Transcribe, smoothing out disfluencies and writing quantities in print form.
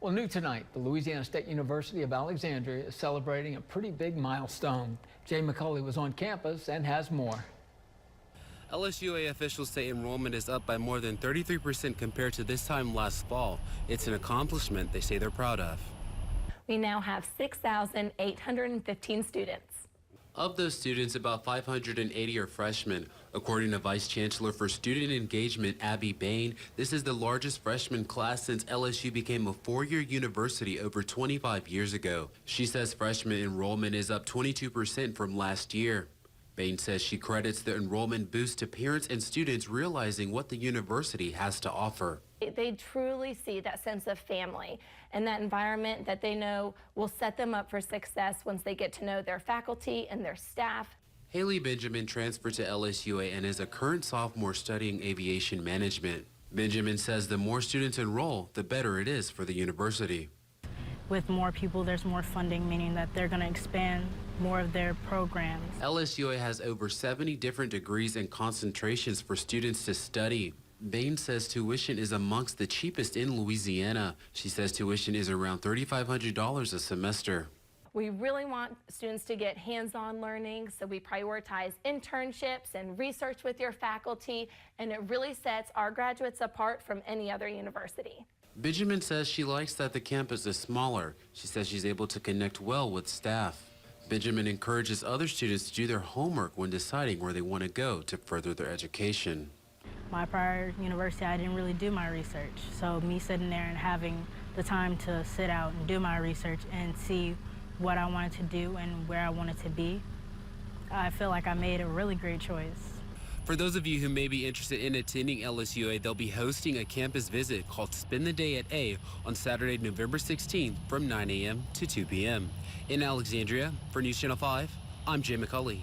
Well, new tonight, the Louisiana State University of Alexandria is celebrating a pretty big milestone. Jay McCulley was on campus and has more. LSUA officials say enrollment is up by more than 33% compared to this time last fall. It's an accomplishment they say they're proud of. We now have 6,815 students. Of those students, about 580 are freshmen. According to Vice Chancellor for Student Engagement, Abby Bain, this is the largest freshman class since LSU became a four-year university over 25 years ago. She says freshman enrollment is up 22% from last year. Bain says she credits the enrollment boost to parents and students realizing what the university has to offer. They truly see that sense of family and that environment that they know will set them up for success once they get to know their faculty and their staff. Haley Benjamin transferred to LSUA and is a current sophomore studying aviation management. Benjamin says the more students enroll, the better it is for the university. With more people, there's more funding, meaning that they're going to expand more of their programs. LSUA has over 70 different degrees and concentrations for students to study. Bain says tuition is amongst the cheapest in Louisiana. She says tuition is around $3,500 a semester. We really want students to get hands-on learning, so we prioritize internships and research with your faculty, and it really sets our graduates apart from any other university. Benjamin says she likes that the campus is smaller. She says she's able to connect well with staff. Benjamin encourages other students to do their homework when deciding where they want to go to further their education. My prior university, I didn't really do my research. So me sitting there and having the time to sit out and do my research and see what I wanted to do and where I wanted to be, I feel like I made a really great choice. For those of you who may be interested in attending LSUA, they'll be hosting a campus visit called Spend the Day at A on Saturday, November 16th from 9 a.m. to 2 p.m. In Alexandria, for News Channel 5, I'm Jay McCulley.